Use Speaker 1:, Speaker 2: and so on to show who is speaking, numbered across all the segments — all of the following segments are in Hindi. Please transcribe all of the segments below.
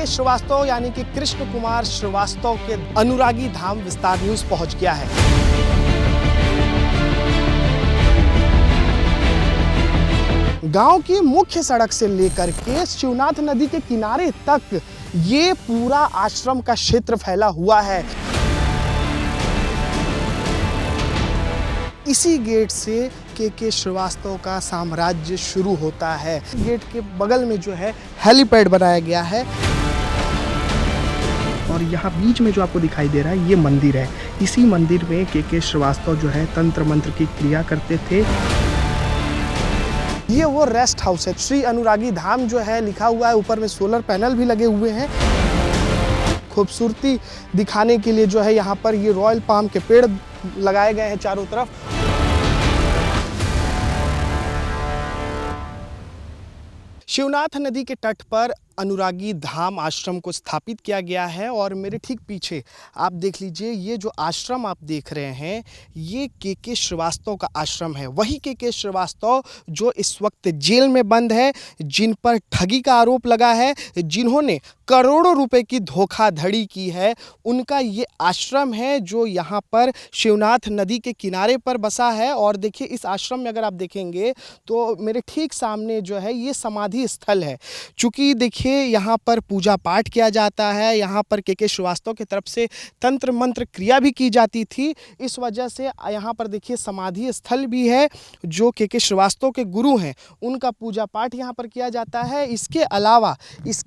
Speaker 1: श्रीवास्तव यानी कि कृष्ण कुमार श्रीवास्तव के अनुरागी धाम विस्तार न्यूज पहुंच गया है। गांव की मुख्य सड़क से लेकर के शिवनाथ नदी के किनारे तक ये पूरा आश्रम का क्षेत्र फैला हुआ है। इसी गेट से के श्रीवास्तव का साम्राज्य शुरू होता है। गेट के बगल में जो है हेलीपैड बनाया गया है और यहाँ बीच में जो आपको दिखाई दे रहा है ये मंदिर है। इसी मंदिर में के श्रीवास्तव जो है तंत्र मंत्र की क्रिया करते थे। ये वो रेस्ट हाउस है। श्री अनुरागी धाम जो है लिखा हुआ है, ऊपर में सोलर पैनल भी लगे हुए हैं। खूबसूरती दिखाने के लिए जो है यहाँ पर ये रॉयल पाम के पेड़ लगाए गए हैं चारों तरफ। शिवनाथ नदी के तट पर अनुरागी धाम आश्रम को स्थापित किया गया है और मेरे ठीक पीछे आप देख लीजिए, ये जो आश्रम आप देख रहे हैं ये के श्रीवास्तव का आश्रम है। वही के श्रीवास्तव जो इस वक्त जेल में बंद है, जिन पर ठगी का आरोप लगा है, जिन्होंने करोड़ों रुपए की धोखाधड़ी की है, उनका ये आश्रम है जो यहाँ पर शिवनाथ नदी के किनारे पर बसा है। और देखिए इस आश्रम में अगर आप देखेंगे तो मेरे ठीक सामने जो है ये समाधि स्थल है। चूँकि देखिए यहाँ पर पूजा पाठ किया जाता है, यहाँ पर के श्रीवास्तव की तरफ से तंत्र मंत्र क्रिया भी की जाती थी। इस वजह से यहाँ पर देखिए समाधि स्थल भी है जो के श्रीवास्तव के गुरु हैं, उनका पूजा पाठ यहाँ पर किया जाता है। इसके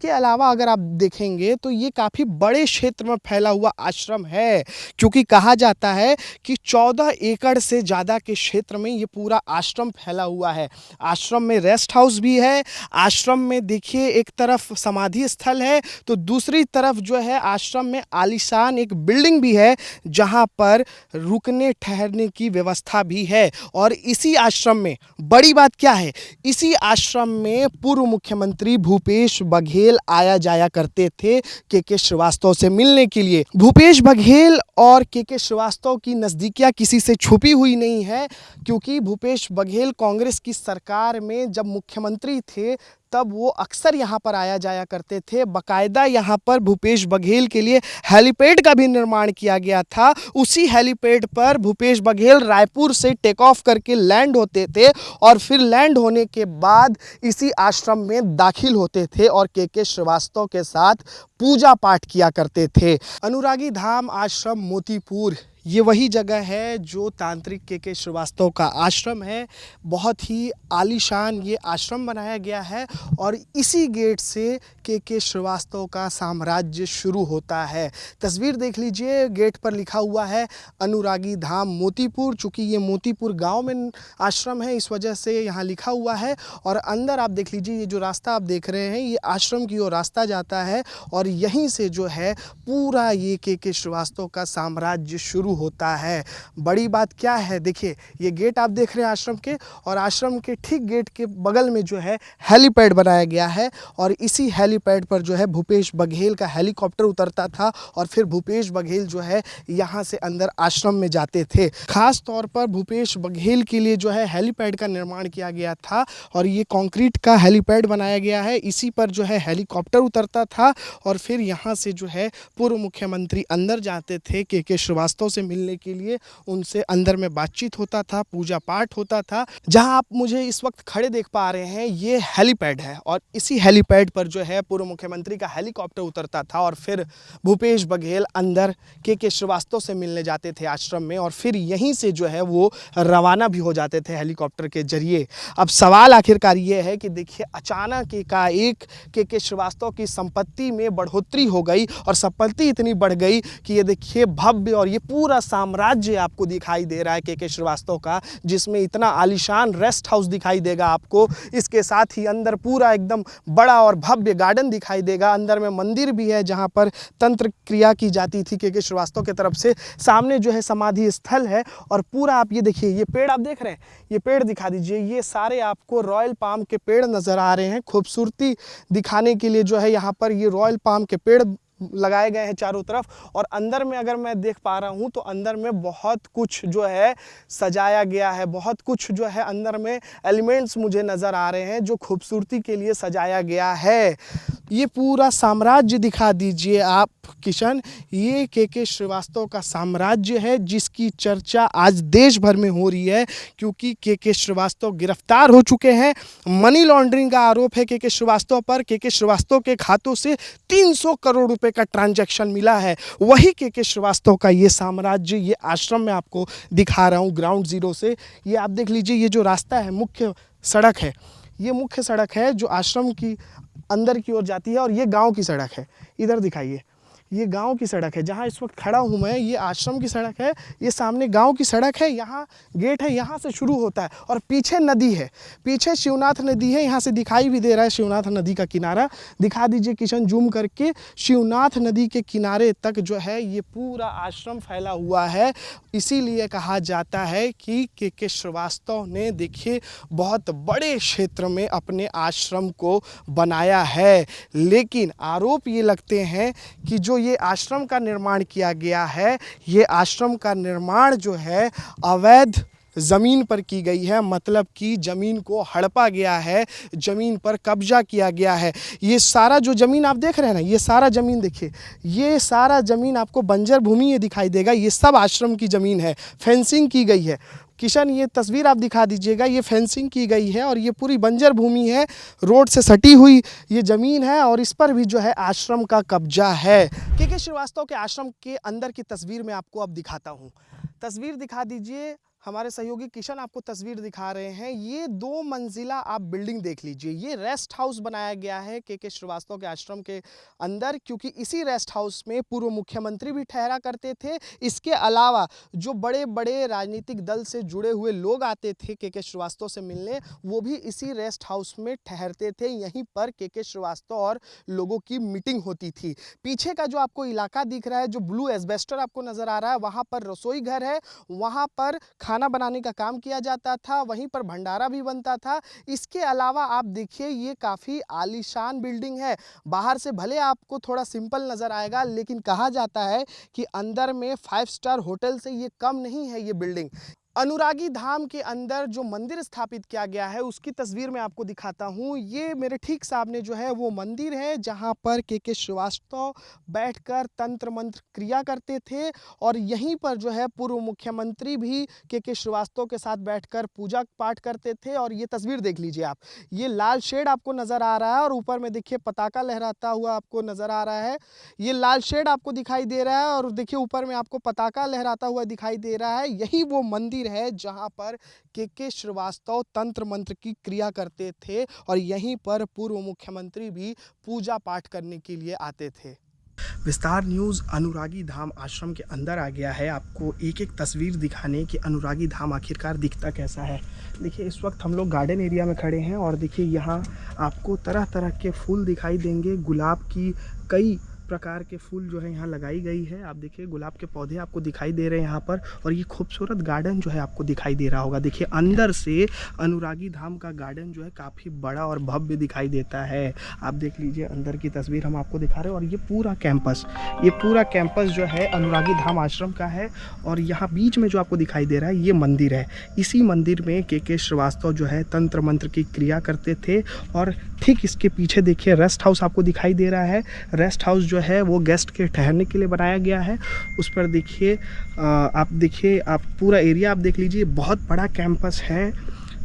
Speaker 1: अलावा अगर आप देखेंगे तो ये काफ़ी बड़े क्षेत्र में फैला हुआ आश्रम है, क्योंकि कहा जाता है कि 14 एकड़ से ज़्यादा के क्षेत्र में ये पूरा आश्रम फैला हुआ है। आश्रम में रेस्ट हाउस भी है। आश्रम में देखिए एक तरफ समाधि स्थल है तो दूसरी तरफ जो है आश्रम में आलीशान एक बिल्डिंग भी है जहां पर रुकने ठहरने की व्यवस्था भी है। और इसी आश्रम में बड़ी बात क्या है, इसी आश्रम में पूर्व मुख्यमंत्री भूपेश बघेल आया जाया करते थे के श्रीवास्तव से मिलने के लिए। भूपेश बघेल और के श्रीवास्तव की नज़दीकियां किसी से छुपी हुई नहीं है, क्योंकि भूपेश बघेल कांग्रेस की सरकार में जब मुख्यमंत्री थे तब वो अक्सर यहाँ पर आया जाया करते थे। बाकायदा यहाँ पर भूपेश बघेल के लिए हेलीपैड का भी निर्माण किया गया था। उसी हेलीपैड पर भूपेश बघेल रायपुर से टेक ऑफ करके लैंड होते थे और फिर लैंड होने के बाद इसी आश्रम में दाखिल होते थे और के श्रीवास्तव के साथ पूजा पाठ किया करते थे। अनुरागी धाम आश्रम मोतीपुर ये वही जगह है जो तांत्रिक के श्रीवास्तव का आश्रम है। बहुत ही आलीशान ये आश्रम बनाया गया है और इसी गेट से के श्रीवास्तव का साम्राज्य शुरू होता है। तस्वीर देख लीजिए, गेट पर लिखा हुआ है अनुरागी धाम मोतीपुर। चूँकि ये मोतीपुर गांव में आश्रम है इस वजह से यहाँ लिखा हुआ है। और अंदर आप देख लीजिए, ये जो रास्ता आप देख रहे हैं ये आश्रम की ओर रास्ता जाता है और यहीं से जो है पूरा ये के श्रीवास्तव का साम्राज्य शुरू होता है। बड़ी बात क्या है, देखिए ये गेट आप देख रहे हैं आश्रम के, और आश्रम के ठीक गेट के बगल में जो है हेलीपैड बनाया गया है और इसी हेलीपैड पर जो है भूपेश बघेल का हेलीकॉप्टर उतरता था और फिर भूपेश बघेल जो है यहाँ से अंदर आश्रम में जाते थे। खास तौर पर भूपेश बघेल के लिए जो है हेलीपैड का निर्माण किया गया था और ये कंक्रीट का हेलीपैड बनाया गया है। इसी पर जो है हेलीकॉप्टर उतरता था और फिर यहाँ से जो है पूर्व मुख्यमंत्री अंदर जाते थे के श्रीवास्तव से मिलने के लिए। उनसे अंदर में बातचीत होता था, पूजा पाठ होता था। जहां आप मुझे इस वक्त खड़े देख पा रहे हैं ये हेलीपैड है और इसी हेलीपैड पर जो है पूर्व मुख्यमंत्री का हेलीकॉप्टर उतरता था और फिर भूपेश बघेल अंदर के श्रीवास्तव से मिलने जाते थे आश्रम में और फिर यहीं से जो है वो रवाना भी हो जाते थे हेलीकॉप्टर के जरिए। अब सवाल आखिरकार ये है कि देखिए अचानक एकाएक के श्रीवास्तव की संपत्ति में बढ़ोतरी हो गई और संपत्ति इतनी बढ़ गई कि ये देखिए भव्य और ये पूरा साम्राज्य आपको दिखाई दे रहा है के श्रीवास्तव का, जिसमें इतना आलीशान रेस्ट हाउस दिखाई देगा आपको। इसके साथ ही अंदर पूरा एकदम बड़ा और भव्य गार्डन दिखाई देगा। अंदर में मंदिर भी है जहां पर तंत्र क्रिया की जाती थी के श्रीवास्तव की तरफ से। सामने जो है समाधि स्थल है और पूरा आप ये देखिए, ये पेड़ आप देख रहे हैं, ये पेड़ दिखा दीजिए, ये सारे आपको रॉयल पाम के पेड़ नज़र आ रहे हैं। खूबसूरती दिखाने के लिए जो है यहाँ पर ये रॉयल पाम के पेड़ लगाए गए हैं चारों तरफ। और अंदर में अगर मैं देख पा रहा हूँ तो अंदर में बहुत कुछ जो है सजाया गया है, बहुत कुछ जो है अंदर में एलिमेंट्स मुझे नज़र आ रहे हैं जो खूबसूरती के लिए सजाया गया है। ये पूरा साम्राज्य दिखा दीजिए आप किशन, ये के श्रीवास्तव का साम्राज्य है जिसकी चर्चा आज देश भर में हो रही है, क्योंकि के श्रीवास्तव गिरफ्तार हो चुके हैं। मनी लॉन्ड्रिंग का आरोप है के श्रीवास्तव पर। के श्रीवास्तव के खातों से 300 करोड़ रुपए का ट्रांजैक्शन मिला है। वही के श्रीवास्तव का ये साम्राज्य, ये आश्रम मैं आपको दिखा रहा हूँ ग्राउंड जीरो से। ये आप देख लीजिए, ये जो रास्ता है, मुख्य सड़क है, ये मुख्य सड़क है जो आश्रम की अंदर की ओर जाती है, और ये गांव की सड़क है। इधर दिखाइए, ये गांव की सड़क है जहां इस वक्त खड़ा हूं मैं। ये आश्रम की सड़क है, ये सामने गांव की सड़क है, यहाँ गेट है, यहाँ से शुरू होता है और पीछे नदी है, पीछे शिवनाथ नदी है। यहाँ से दिखाई भी दे रहा है शिवनाथ नदी का किनारा। दिखा दीजिए किशन जूम करके, शिवनाथ नदी के किनारे तक जो है ये पूरा आश्रम फैला हुआ है। इसीलिए कहा जाता है कि के श्रीवास्तव ने देखिए बहुत बड़े क्षेत्र में अपने आश्रम को बनाया है। लेकिन आरोप ये लगते हैं कि जो ये आश्रम का निर्माण किया गया है, ये आश्रम का निर्माण जो है अवैध ज़मीन पर की गई है, मतलब कि ज़मीन को हड़पा गया है, ज़मीन पर कब्जा किया गया है। ये सारा जो ज़मीन आप देख रहे हैं ना, ये सारा ज़मीन देखिए, ये सारा ज़मीन आपको बंजर भूमि ये दिखाई देगा। ये सब आश्रम की ज़मीन है, फेंसिंग की गई है। किशन ये तस्वीर आप दिखा दीजिएगा, ये फेंसिंग की गई है और ये पूरी बंजर भूमि है, रोड से सटी हुई ये ज़मीन है और इस पर भी जो है आश्रम का कब्जा है। के श्रीवास्तव के आश्रम के अंदर की तस्वीर मैं आपको अब दिखाता हूँ। तस्वीर दिखा दीजिए, हमारे सहयोगी किशन आपको तस्वीर दिखा रहे हैं। ये 2 मंजिला आप बिल्डिंग देख लीजिए। ये रेस्ट हाउस बनाया गया है के श्रीवास्तव के आश्रम के अंदर, क्योंकि इसी रेस्ट हाउस में पूर्व मुख्यमंत्री भी ठहरा करते थे। इसके अलावा जो बड़े बड़े राजनीतिक दल से जुड़े हुए लोग आते थे के श्रीवास्तव से मिलने, वो भी इसी रेस्ट हाउस में ठहरते थे। यहीं पर के श्रीवास्तव और लोगों की मीटिंग होती थी। पीछे का जो आपको इलाका दिख रहा है, जो ब्लू एस्बेस्टर आपको नज़र आ रहा है, वहाँ पर रसोई घर है, वहाँ पर खाना बनाने का काम किया जाता था, वहीं पर भंडारा भी बनता था। इसके अलावा आप देखिए, ये काफ़ी आलीशान बिल्डिंग है। बाहर से भले आपको थोड़ा सिंपल नज़र आएगा, लेकिन कहा जाता है कि अंदर में 5 स्टार होटल से ये कम नहीं है ये बिल्डिंग। अनुरागी धाम के अंदर जो मंदिर स्थापित किया गया है, उसकी तस्वीर मैं आपको दिखाता हूँ। ये मेरे ठीक सामने जो है वो मंदिर है जहाँ पर के श्रीवास्तव बैठकर तंत्र मंत्र क्रिया करते थे, और यहीं पर जो है पूर्व मुख्यमंत्री भी के श्रीवास्तव के साथ बैठकर पूजा पाठ करते थे। और ये तस्वीर देख लीजिए आप, ये लाल शेड आपको नज़र आ रहा है और ऊपर में देखिए पताका लहराता हुआ आपको नज़र आ रहा है। ये लाल शेड आपको दिखाई दे रहा है और देखिए ऊपर में आपको पताका लहराता हुआ दिखाई दे रहा है। यही वो मंदिर है जहां पर के श्रीवास्तव तंत्र मंत्र की क्रिया करते थे, और यहीं पर पूर्व मुख्यमंत्री भी पूजा पाठ करने के लिए आते थे। विस्तार न्यूज़ अनुरागी धाम आश्रम के अंदर आ गया है, आपको एक एक तस्वीर दिखाने कि अनुरागी धाम आखिरकार दिखता कैसा है। देखिए इस वक्त हम लोग गार्डन एरिया में खड़े हैं और देखिए यहाँ आपको तरह तरह के फूल दिखाई देंगे। गुलाब की कई प्रकार के फूल जो है यहाँ लगाई गई है। आप देखिए गुलाब के पौधे आपको दिखाई दे रहे हैं यहाँ पर, और ये खूबसूरत गार्डन जो है आपको दिखाई दे रहा होगा। देखिए अंदर से अनुरागी धाम का गार्डन जो है काफ़ी बड़ा और भव्य दिखाई देता है। आप देख लीजिए अंदर की तस्वीर हम आपको दिखा रहे हैं, और ये पूरा कैंपस जो है अनुरागी धाम आश्रम का है। और यहाँ बीच में जो आपको दिखाई दे रहा है ये मंदिर है। इसी मंदिर में के श्रीवास्तव जो है तंत्र मंत्र की क्रिया करते थे। और ठीक इसके पीछे देखिए रेस्ट हाउस आपको दिखाई दे रहा है। रेस्ट हाउस जो है वो गेस्ट के ठहरने के लिए बनाया गया है। उस पर देखिए आप पूरा एरिया आप देख लीजिए, बहुत बड़ा कैंपस है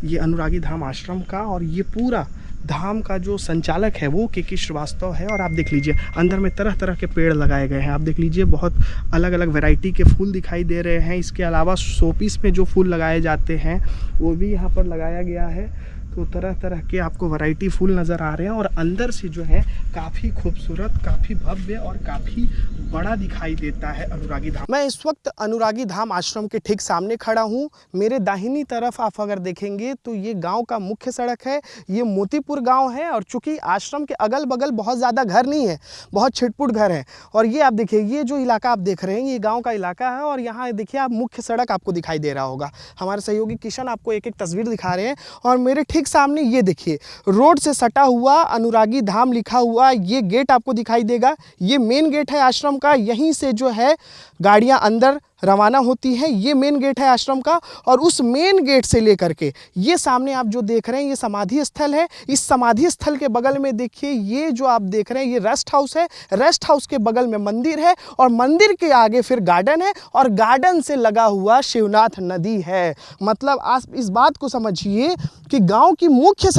Speaker 1: ये अनुरागी धाम आश्रम का। और ये पूरा धाम का जो संचालक है वो के श्रीवास्तव है। और आप देख लीजिए अंदर में तरह तरह के पेड़ लगाए गए हैं। आप देख लीजिए बहुत अलग अलग वैरायटी के फूल दिखाई दे रहे हैं। इसके अलावा शोपीस में जो फूल लगाए जाते हैं वो भी यहाँ पर लगाया गया है। तो तरह तरह के आपको वैरायटी फूल नज़र आ रहे हैं, और अंदर से जो है काफ़ी खूबसूरत, काफ़ी भव्य और काफ़ी बड़ा दिखाई देता है अनुरागी धाम। मैं इस वक्त अनुरागी धाम आश्रम के ठीक सामने खड़ा हूँ। मेरे दाहिनी तरफ आप अगर देखेंगे तो ये गांव का मुख्य सड़क है, ये मोतीपुर गांव है। और चूंकि आश्रम के अगल बगल बहुत ज़्यादा घर नहीं है, बहुत छिटपुट घर हैं। और ये आप देखिए, ये जो इलाका आप देख रहे हैं ये गाँव का इलाका है, और यहाँ देखिए आप मुख्य सड़क आपको दिखाई दे रहा होगा। हमारे सहयोगी किशन आपको एक एक तस्वीर दिखा रहे हैं, और मेरे ठीक ठीक सामने ये देखिए, रोड से सटा हुआ अनुरागी धाम लिखा हुआ ये गेट आपको दिखाई देगा। ये मेन गेट है आश्रम का, यहीं से जो है गाड़ियां अंदर रवाना होती हैं। ये मेन गेट है आश्रम का, और उस मेन गेट से लेकर के ये सामने आप जो देख रहे हैं ये समाधि स्थल है। इस समाधि स्थल के बगल में देखिए, ये जो आप देख रहे हैं ये रेस्ट हाउस है। रेस्ट हाउस के बगल में मंदिर है, और मंदिर के आगे फिर गार्डन है, और गार्डन से लगा हुआ शिवनाथ नदी है। मतलब आप इस बात को समझिए कि गांव की मुख्य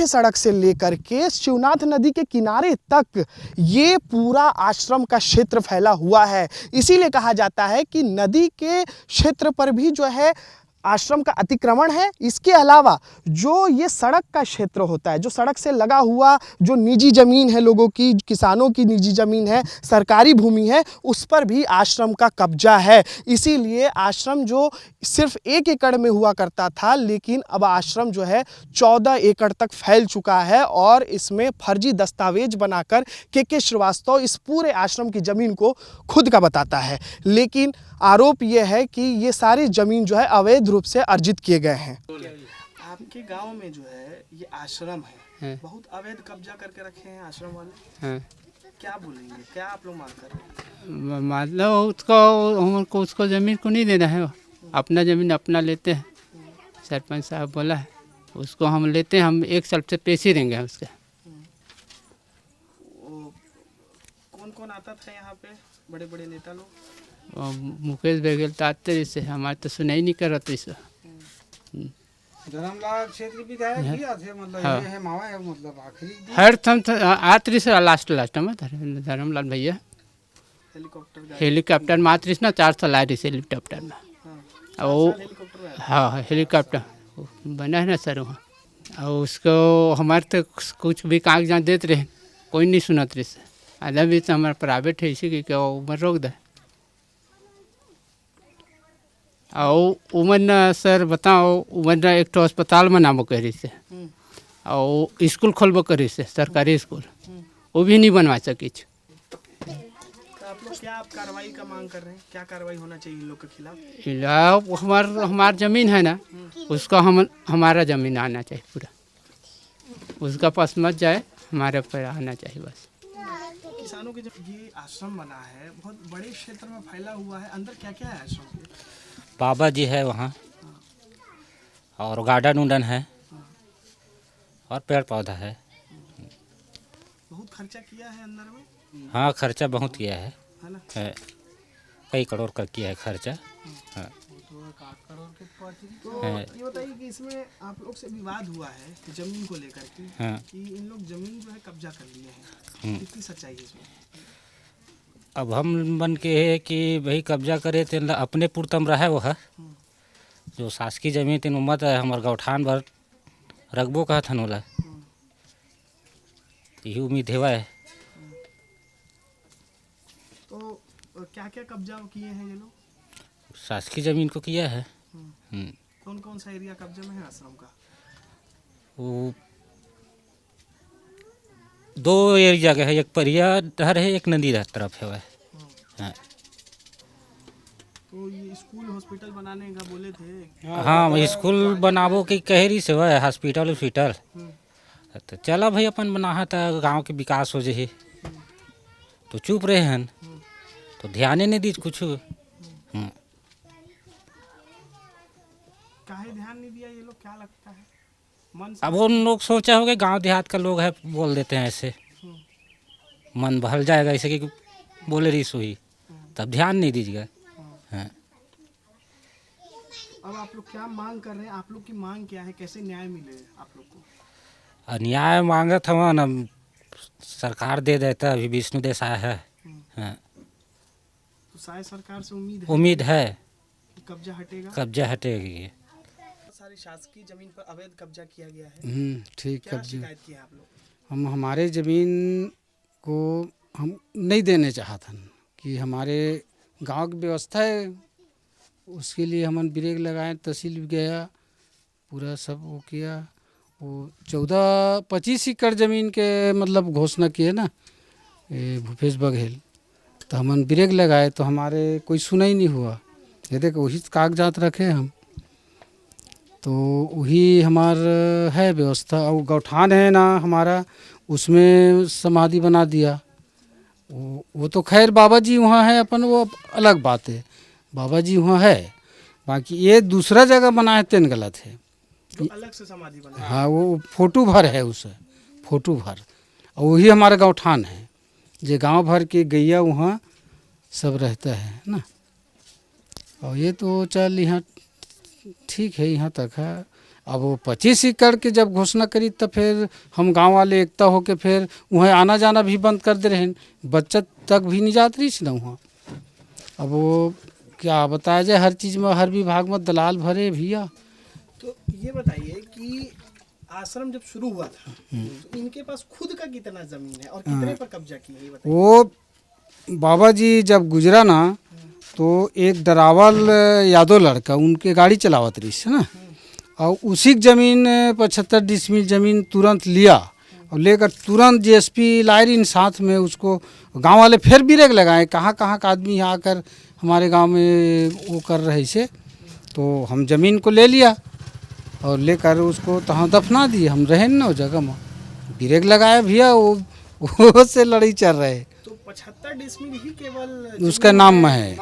Speaker 1: सड़क से लेकर के शिवनाथ नदी के किनारे तक ये पूरा आश्रम का क्षेत्र फैला हुआ है। इसीलिए कहा जाता है कि नदी के क्षेत्र पर भी जो है आश्रम का अतिक्रमण है। इसके अलावा जो ये सड़क का क्षेत्र होता है, जो सड़क से लगा हुआ जो निजी ज़मीन है लोगों की, किसानों की निजी ज़मीन है, सरकारी भूमि है, उस पर भी आश्रम का कब्जा है। इसीलिए आश्रम जो सिर्फ 1 एकड़ में हुआ करता था, लेकिन अब आश्रम जो है 14 एकड़ तक फैल चुका है, और इसमें फर्जी दस्तावेज बनाकर के श्रीवास्तव इस पूरे आश्रम की ज़मीन को खुद का बताता है। लेकिन आरोप यह है कि ये सारी ज़मीन जो है अवैध रूप से अर्जित किए गए हैं। आपके गांव में जो है ये आश्रम है, बहुत अवैध कब्जा करके रखे हैं आश्रम वाले। क्या बोलेंगे, क्या आप लोग मांग कर रहे हैं?
Speaker 2: मतलब उसको ज़मीन को नहीं देना है, अपना ज़मीन अपना लेते हैं। सरपंच साहब बोला है उसको हम लेते हैं, हम 1 साल से पैसे देंगे उसके।
Speaker 1: कौन कौन आता था यहाँ पे, बड़े बड़े नेता लोग?
Speaker 2: मुकेश बघेल तो आते रहे, हमारे तो सुनाई नहीं कर रहा था इसे।
Speaker 3: धर्मलाल क्षेत्र विधायक भी आते, मतलब
Speaker 2: हाँ।
Speaker 3: ये है मावा है, मतलब आखिरी
Speaker 2: हर थम आतरी से लास्ट में धर्मलाल भैया हेलीकॉप्टर में आतरी ना 4 साल आ रही से हेलीकॉप्टर में। हाँ हेलीकॉप्टर बना है ना सर वहाँ, और उसको हमारे तो कुछ भी कागजात देते रहे, कोई नहीं सुनत रहे से। आधा भी तो हमारा प्राइवेट है, इसी की क्या उम्र रोक दे। और उमन सर बताओ, उमन एक तो अस्पताल में नामो कह रही से, और स्कूल खोलबो करी से, सरकारी स्कूल, वो भी नहीं बनवा सकी।
Speaker 1: तो आप लोग क्या कार्रवाई का मांग कर रहे हैं? क्या कार्रवाई होना चाहिए इन लोग के खिलाफ?
Speaker 2: हमार जमीन है ना, उसका हमारा जमीन आना चाहिए पूरा, उसका पास मत जाए, हमारे पर आना चाहिए बस।
Speaker 1: किसानों के जब ये आश्रम बना है, बहुत बड़े क्षेत्र में फैला हुआ है, अंदर क्या क्या है आश्रम के?
Speaker 4: बाबा जी है वहाँ, और गार्डन उडन है, और पेड़ पौधा है।
Speaker 1: बहुत खर्चा किया है अंदर में?
Speaker 4: हाँ खर्चा बहुत किया है
Speaker 1: ना?
Speaker 4: है, कई करोड़ का किया है खर्चा। हाँ।
Speaker 1: तो ये बताइए कि इसमें आप लोग से विवाद हुआ है जमीन को लेकर के,
Speaker 4: हाँ।
Speaker 1: कि इन लोग जमीन जो है कब्जा कर लिए हैं, कितनी सच्चाई है इसमें?
Speaker 4: अब हम बन के है कि भाई कब्जा करे तो अपने पुरतम रहे वो है, जो शासकीय जमीन तीन उम्मत है हमारे गौठान भर रखबो कहा था नोला, यही उम्मीद है।
Speaker 1: तो क्या क्या कब्जा किए हैं ये लोग?
Speaker 4: शासकीय जमीन को किया है।
Speaker 1: कौन कौन सा एरिया कब्जे में है आश्रम का?
Speaker 4: वो 2 एरिया जगह है, एक परिया डहर है, एक नदी तरफ है वह। हाँ।
Speaker 1: तो ये स्कूल हॉस्पिटल बनाने का बोले थे?
Speaker 4: हाँ स्कूल बनाबो की कह रही से वह हॉस्पिटल तो चला भाई अपन बना था, गांव के विकास हो जाए, तो चुप रहे हैं, तो ध्यान ही नहीं दी कुछ।
Speaker 1: काहे ध्यान नहीं दिया ये लोग, क्या लगता है मन?
Speaker 4: अब उन लोग सोचा होगा गांव देहात का लोग है, बोल देते हैं ऐसे, मन बहल जाएगा ऐसे कि बोले रही सोई, तब ध्यान नहीं दीजिएगा। हाँ।
Speaker 1: अब आप लोग क्या मांग कर रहे हैं? आप लोग की मांग क्या है, कैसे न्याय मिले आप लोग को?
Speaker 4: न्याय मांगा था ना, सरकार दे देता, अभी विष्णु देश आया है। हाँ।
Speaker 1: तो शायद सरकार से
Speaker 4: उम्मीद है
Speaker 1: कि कब्जा हटेगा।
Speaker 4: कब्जा हटेगी।
Speaker 1: सारी शासकीय जमीन पर अवैध कब्जा किया गया है।
Speaker 3: ठीक
Speaker 1: क्या
Speaker 3: कब्जा।
Speaker 1: शिकायत की है आप लोग?
Speaker 3: हम हमारे ज़मीन को हम नहीं देने चाहते हैं, कि हमारे गांव की व्यवस्था है, उसके लिए हमन ब्रेक लगाए, तहसील भी गया, पूरा सब वो किया। वो 14-25 एकड़ ज़मीन के मतलब घोषणा किए ना ये भूपेश बघेल, तो हमन ब्रेक लगाए, तो हमारे कोई सुनाई नहीं हुआ। ये देखो वही कागजात रखे हम। तो वही हमार है व्यवस्था। और गौठान है ना हमारा, उसमें समाधि बना दिया। वो तो खैर बाबा जी वहाँ है अपन, वो अलग बात है, बाबा जी वहाँ है। बाकी ये दूसरा जगह बना है तेन गलत है।
Speaker 1: तो अलग से समाधि बना।
Speaker 3: हाँ वो फोटो भर है उसे, फोटो भर। और वही हमारा गौठान है, जो गांव भर के गैया वहाँ सब रहता है ना। और ये तो चल यहाँ ठीक है, यहाँ तक है। अब वो 25 एकड़ के जब घोषणा करी तब फिर हम गांव वाले एकता हो के फिर वहाँ आना जाना भी बंद कर दे रहे हैं, बचत तक भी नहीं जाती रही ना वहाँ। अब वो क्या बताया जाए, हर चीज़ में हर विभाग में दलाल भरे भैया।
Speaker 1: तो ये बताइए कि आश्रम जब शुरू हुआ था तो इनके पास खुद का कितना जमीन है और कितने पर कब्जा किया है, ये बताइए।
Speaker 3: वो बाबा जी जब गुजरा ना तो एक डरावल यादव लड़का उनके गाड़ी चलावत रही है ना, और उसी जमीन 75 डिसमिल जमीन तुरंत लिया और लेकर तुरंत जीएसपी लायरिन साथ में उसको गांव वाले फिर भी रेग लगाए। कहाँ कहाँ का आदमी यहाँ आकर हमारे गांव में वो कर रहे से, तो हम ज़मीन को ले लिया और लेकर उसको तहाँ दफना दिए। हम रहे ना वो जगह में, ब्रेक लगाया भैया, वो से लड़ाई चल रहे।
Speaker 1: तो 75 डिसमिल ही केवल
Speaker 3: उसका नाम में है,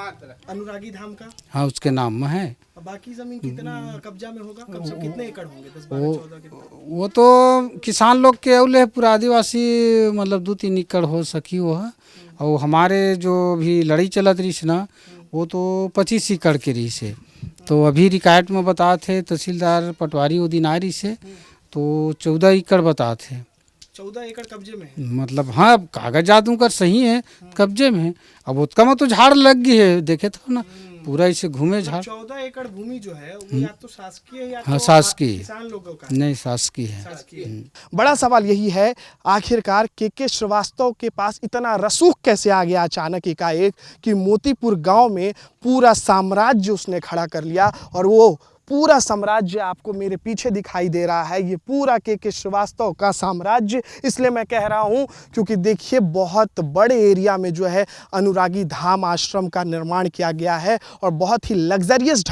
Speaker 1: अनुरागी धाम का।
Speaker 3: हाँ उसके नाम में है।
Speaker 1: और बाकी जमीन कितना कब्जा में होगा, कम से कम कितने एकड़ होंगे, 10 12 14 कितने?
Speaker 3: वो तो किसान लोग के अवले पूरा आदिवासी मतलब 2-3 एकड़ हो सकी वो है। और हमारे जो भी लड़ाई चलत रही ना वो तो 25 एकड़ के रही से। तो अभी रिकायत में बता थे तहसीलदार पटवारी वो दिन आ रही से, तो 14 एकड़ बता थे।
Speaker 1: 14 एकड़ कब्जे में है।
Speaker 3: मतलब हाँ कागजात उनका सही है, कब्जे में है। अब उसका में तो झाड़ लग गई है, देखे तो ना पूरा इसे घूमे झाड़।
Speaker 1: 14 एकड़ भूमि जो है वो या तो शासकीय है या
Speaker 3: हाँ
Speaker 1: तो
Speaker 3: शासकीय,
Speaker 1: किसान लोगों का
Speaker 3: नहीं शासकीय है।
Speaker 1: शासकीय है। बड़ा सवाल यही है, आखिरकार के श्रीवास्तव के पास इतना रसूख कैसे आ गया अचानक एकाएक कि मोतीपुर गांव में पूरा साम्राज्य उसने खड़ा कर लिया। और वो पूरा साम्राज्य आपको मेरे पीछे दिखाई दे रहा है, ये पूरा के श्रीवास्तव का साम्राज्य। इसलिए मैं कह रहा हूँ क्योंकि देखिए बहुत बड़े एरिया में जो है अनुरागी धाम आश्रम का निर्माण किया गया है और बहुत ही लग्जरियस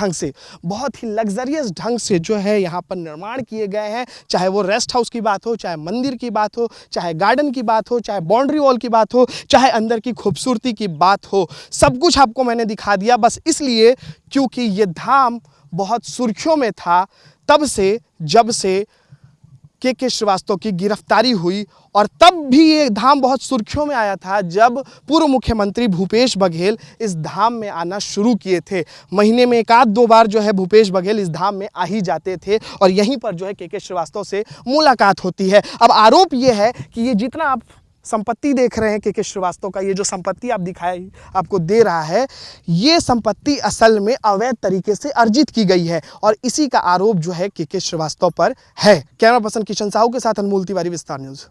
Speaker 1: ढंग से जो है यहाँ पर निर्माण किए गए हैं। चाहे वो रेस्ट हाउस की बात हो, चाहे मंदिर की बात हो, चाहे गार्डन की बात हो, चाहे बाउंड्री वॉल की बात हो, चाहे अंदर की खूबसूरती की बात हो, सब कुछ आपको मैंने दिखा दिया। बस इसलिए क्योंकि ये धाम बहुत सुर्खियों में था तब से, जब से के श्रीवास्तव की गिरफ्तारी हुई। और तब भी ये धाम बहुत सुर्खियों में आया था जब पूर्व मुख्यमंत्री भूपेश बघेल इस धाम में आना शुरू किए थे। महीने में 1-2 बार जो है भूपेश बघेल इस धाम में आ ही जाते थे और यहीं पर जो है के श्रीवास्तव से मुलाकात होती है। अब आरोप ये है कि ये जितना आप संपत्ति देख रहे हैं के श्रीवास्तव का, ये जो संपत्ति आप दिखाई आपको दे रहा है, ये संपत्ति असल में अवैध तरीके से अर्जित की गई है और इसी का आरोप जो है के श्रीवास्तव पर है। कैमरा पर्सन किशन साहू के साथ अनमोल तिवारी, विस्तार न्यूज़।